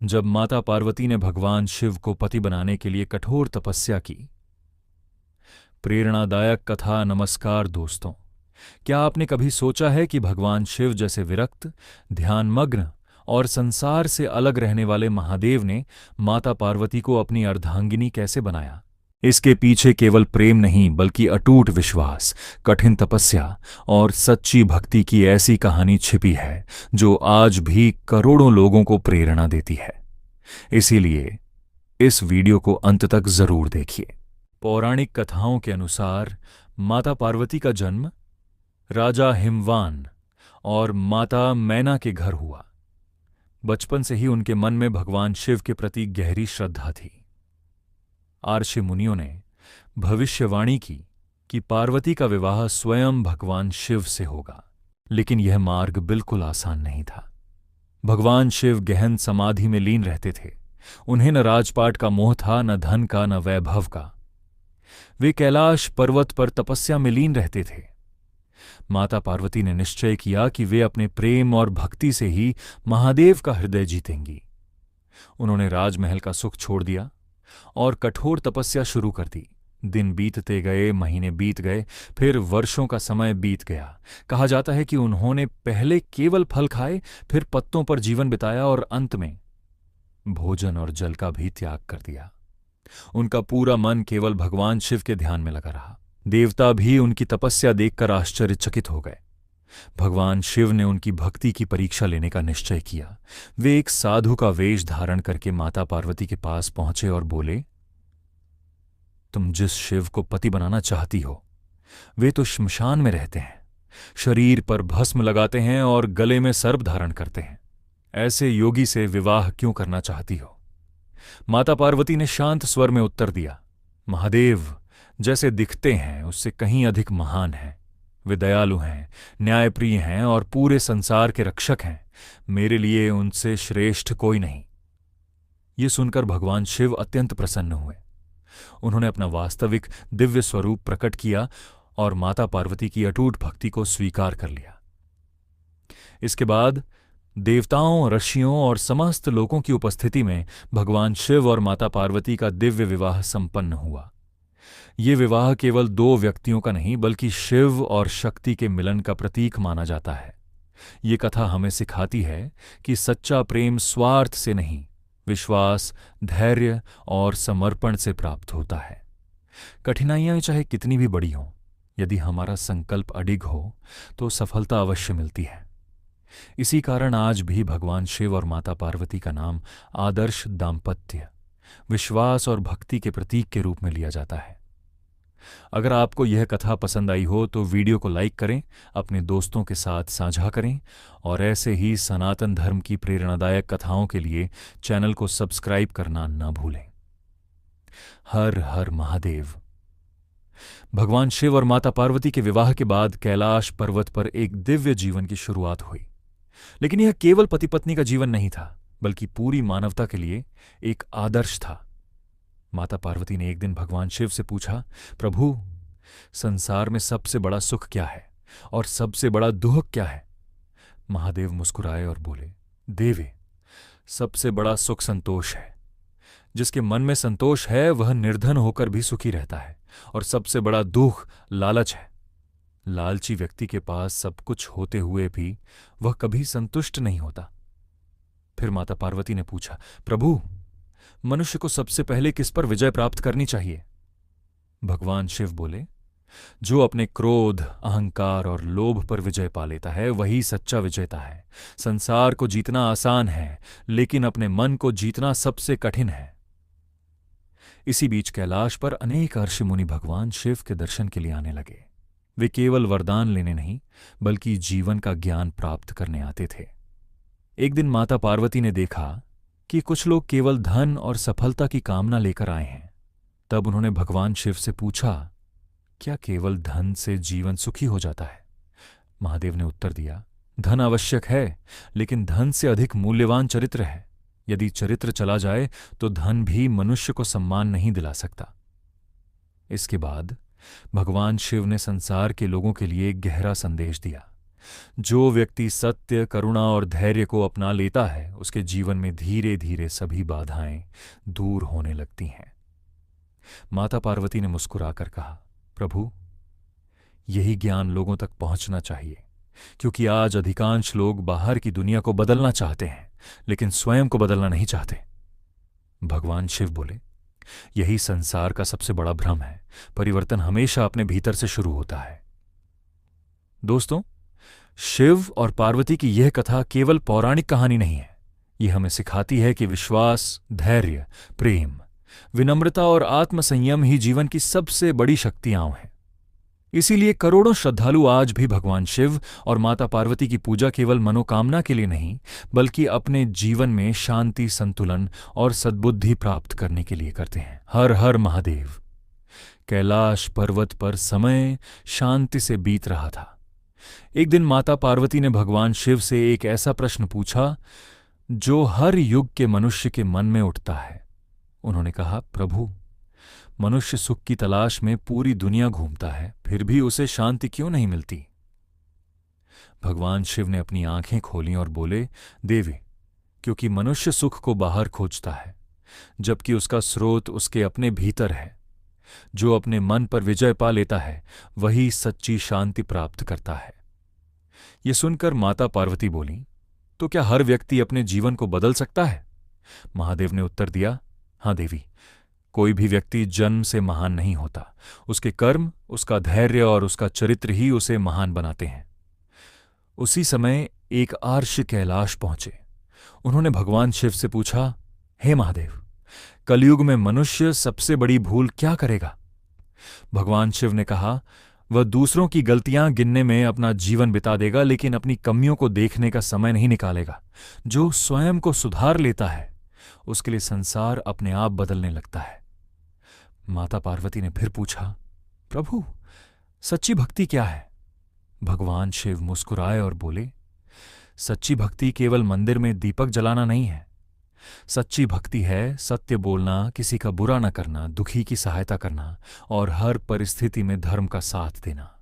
जब माता पार्वती ने भगवान शिव को पति बनाने के लिए कठोर तपस्या की। प्रेरणादायक कथा। नमस्कार दोस्तों, क्या आपने कभी सोचा है कि भगवान शिव जैसे विरक्त, ध्यानमग्न और संसार से अलग रहने वाले महादेव ने माता पार्वती को अपनी अर्धांगिनी कैसे बनाया? इसके पीछे केवल प्रेम नहीं बल्कि अटूट विश्वास, कठिन तपस्या और सच्ची भक्ति की ऐसी कहानी छिपी है जो आज भी करोड़ों लोगों को प्रेरणा देती है। इसीलिए इस वीडियो को अंत तक जरूर देखिए। पौराणिक कथाओं के अनुसार माता पार्वती का जन्म राजा हिमवान और माता मैना के घर हुआ। बचपन से ही उनके मन में भगवान शिव के प्रति गहरी श्रद्धा थी। आर्षि मुनियों ने भविष्यवाणी की कि पार्वती का विवाह स्वयं भगवान शिव से होगा, लेकिन यह मार्ग बिल्कुल आसान नहीं था। भगवान शिव गहन समाधि में लीन रहते थे। उन्हें न राजपाट का मोह था, न धन का, न वैभव का। वे कैलाश पर्वत पर तपस्या में लीन रहते थे। माता पार्वती ने निश्चय किया कि वे अपने प्रेम और भक्ति से ही महादेव का हृदय जीतेंगी। उन्होंने राजमहल का सुख छोड़ दिया और कठोर तपस्या शुरू कर दी। दिन बीतते गए, महीने बीत गए, फिर वर्षों का समय बीत गया। कहा जाता है कि उन्होंने पहले केवल फल खाए, फिर पत्तों पर जीवन बिताया और अंत में भोजन और जल का भी त्याग कर दिया। उनका पूरा मन केवल भगवान शिव के ध्यान में लगा रहा। देवता भी उनकी तपस्या देखकर आश्चर्यचकित हो गए। भगवान शिव ने उनकी भक्ति की परीक्षा लेने का निश्चय किया। वे एक साधु का वेश धारण करके माता पार्वती के पास पहुंचे और बोले, तुम जिस शिव को पति बनाना चाहती हो वे तो श्मशान में रहते हैं, शरीर पर भस्म लगाते हैं और गले में सर्प धारण करते हैं। ऐसे योगी से विवाह क्यों करना चाहती हो? माता पार्वती ने शांत स्वर में उत्तर दिया, महादेव जैसे दिखते हैं उससे कहीं अधिक महान हैं। वे दयालु हैं, न्यायप्रिय हैं और पूरे संसार के रक्षक हैं। मेरे लिए उनसे श्रेष्ठ कोई नहीं। ये सुनकर भगवान शिव अत्यंत प्रसन्न हुए। उन्होंने अपना वास्तविक दिव्य स्वरूप प्रकट किया और माता पार्वती की अटूट भक्ति को स्वीकार कर लिया। इसके बाद देवताओं, ऋषियों और समस्त लोगों की उपस्थिति में भगवान शिव और माता पार्वती का दिव्य विवाह संपन्न हुआ। ये विवाह केवल दो व्यक्तियों का नहीं बल्कि शिव और शक्ति के मिलन का प्रतीक माना जाता है। ये कथा हमें सिखाती है कि सच्चा प्रेम स्वार्थ से नहीं, विश्वास, धैर्य और समर्पण से प्राप्त होता है। कठिनाइयां चाहे कितनी भी बड़ी हों, यदि हमारा संकल्प अडिग हो तो सफलता अवश्य मिलती है। इसी कारण आज भी भगवान शिव और माता पार्वती का नाम आदर्श दाम्पत्य, विश्वास और भक्ति के प्रतीक के रूप में लिया जाता है। अगर आपको यह कथा पसंद आई हो तो वीडियो को लाइक करें, अपने दोस्तों के साथ साझा करें और ऐसे ही सनातन धर्म की प्रेरणादायक कथाओं के लिए चैनल को सब्सक्राइब करना न भूलें। हर हर महादेव। भगवान शिव और माता पार्वती के विवाह के बाद कैलाश पर्वत पर एक दिव्य जीवन की शुरुआत हुई। लेकिन यह केवल पति पत्नी का जीवन नहीं था बल्कि पूरी मानवता के लिए एक आदर्श था। माता पार्वती ने एक दिन भगवान शिव से पूछा, प्रभु संसार में सबसे बड़ा सुख क्या है और सबसे बड़ा दुख क्या है? महादेव मुस्कुराए और बोले, देवे सबसे बड़ा सुख संतोष है। जिसके मन में संतोष है वह निर्धन होकर भी सुखी रहता है। और सबसे बड़ा दुख लालच है। लालची व्यक्ति के पास सब कुछ होते हुए भी वह कभी संतुष्ट नहीं होता। फिर माता पार्वती ने पूछा, प्रभु मनुष्य को सबसे पहले किस पर विजय प्राप्त करनी चाहिए? भगवान शिव बोले, जो अपने क्रोध, अहंकार और लोभ पर विजय पा लेता है वही सच्चा विजेता है। संसार को जीतना आसान है लेकिन अपने मन को जीतना सबसे कठिन है। इसी बीच कैलाश पर अनेक ऋषि मुनि भगवान शिव के दर्शन के लिए आने लगे। वे केवल वरदान लेने नहीं बल्कि जीवन का ज्ञान प्राप्त करने आते थे। एक दिन माता पार्वती ने देखा कि कुछ लोग केवल धन और सफलता की कामना लेकर आए हैं। तब उन्होंने भगवान शिव से पूछा, क्या केवल धन से जीवन सुखी हो जाता है? महादेव ने उत्तर दिया, धन आवश्यक है लेकिन धन से अधिक मूल्यवान चरित्र है। यदि चरित्र चला जाए तो धन भी मनुष्य को सम्मान नहीं दिला सकता। इसके बाद भगवान शिव ने संसार के लोगों के लिए एक गहरा संदेश दिया। जो व्यक्ति सत्य, करुणा और धैर्य को अपना लेता है, उसके जीवन में धीरे धीरे सभी बाधाएं दूर होने लगती हैं। माता पार्वती ने मुस्कुराकर कहा, प्रभु, यही ज्ञान लोगों तक पहुंचना चाहिए, क्योंकि आज अधिकांश लोग बाहर की दुनिया को बदलना चाहते हैं, लेकिन स्वयं को बदलना नहीं चाहते। भगवान शिव बोले, यही संसार का सबसे बड़ा भ्रम है। परिवर्तन हमेशा अपने भीतर से शुरू होता है। दोस्तों, शिव और पार्वती की यह कथा केवल पौराणिक कहानी नहीं है। यह हमें सिखाती है कि विश्वास, धैर्य, प्रेम, विनम्रता और आत्मसंयम ही जीवन की सबसे बड़ी शक्तियां हैं। इसीलिए करोड़ों श्रद्धालु आज भी भगवान शिव और माता पार्वती की पूजा केवल मनोकामना के लिए नहीं, बल्कि अपने जीवन में शांति, संतुलन और सद्बुद्धि प्राप्त करने के लिए करते हैं। हर हर महादेव। कैलाश पर्वत पर समय शांति से बीत रहा था। एक दिन माता पार्वती ने भगवान शिव से एक ऐसा प्रश्न पूछा जो हर युग के मनुष्य के मन में उठता है। उन्होंने कहा, प्रभु, मनुष्य सुख की तलाश में पूरी दुनिया घूमता है, फिर भी उसे शांति क्यों नहीं मिलती? भगवान शिव ने अपनी आंखें खोलीं और बोले, देवी, क्योंकि मनुष्य सुख को बाहर खोजता है, जबकि उसका स्रोत उसके अपने भीतर है। जो अपने मन पर विजय पा लेता है, वही सच्ची शांति प्राप्त करता है। ये सुनकर माता पार्वती बोली, तो क्या हर व्यक्ति अपने जीवन को बदल सकता है? महादेव ने उत्तर दिया, हां देवी, कोई भी व्यक्ति जन्म से महान नहीं होता। उसके कर्म, उसका धैर्य और उसका चरित्र ही उसे महान बनाते हैं। उसी समय एक आर्ष कैलाश पहुंचे। उन्होंने भगवान शिव से पूछा, हे महादेव, कलयुग में मनुष्य सबसे बड़ी भूल क्या करेगा? भगवान शिव ने कहा, वह दूसरों की गलतियां गिनने में अपना जीवन बिता देगा, लेकिन अपनी कमियों को देखने का समय नहीं निकालेगा। जो स्वयं को सुधार लेता है, उसके लिए संसार अपने आप बदलने लगता है। माता पार्वती ने फिर पूछा, प्रभु, सच्ची भक्ति क्या है? भगवान शिव मुस्कुराए और बोले, सच्ची भक्ति केवल मंदिर में दीपक जलाना नहीं है। सच्ची भक्ति है सत्य बोलना, किसी का बुरा न करना, दुखी की सहायता करना और हर परिस्थिति में धर्म का साथ देना।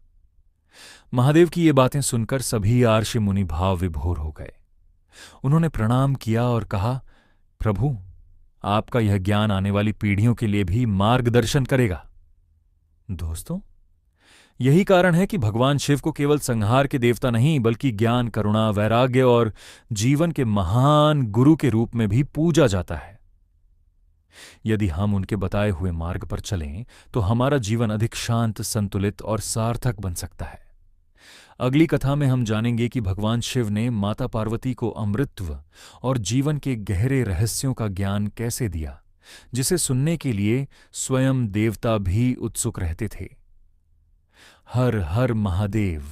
महादेव की ये बातें सुनकर सभी आर्षि मुनि भाव विभोर हो गए। उन्होंने प्रणाम किया और कहा, प्रभु, आपका यह ज्ञान आने वाली पीढ़ियों के लिए भी मार्गदर्शन करेगा। दोस्तों, यही कारण है कि भगवान शिव को केवल संहार के देवता नहीं, बल्कि ज्ञान, करुणा, वैराग्य और जीवन के महान गुरु के रूप में भी पूजा जाता है। यदि हम उनके बताए हुए मार्ग पर चलें, तो हमारा जीवन अधिक शांत, संतुलित और सार्थक बन सकता है। अगली कथा में हम जानेंगे कि भगवान शिव ने माता पार्वती को अमृतत्व और जीवन के गहरे रहस्यों का ज्ञान कैसे दिया, जिसे सुनने के लिए स्वयं देवता भी उत्सुक रहते थे। हर हर महादेव।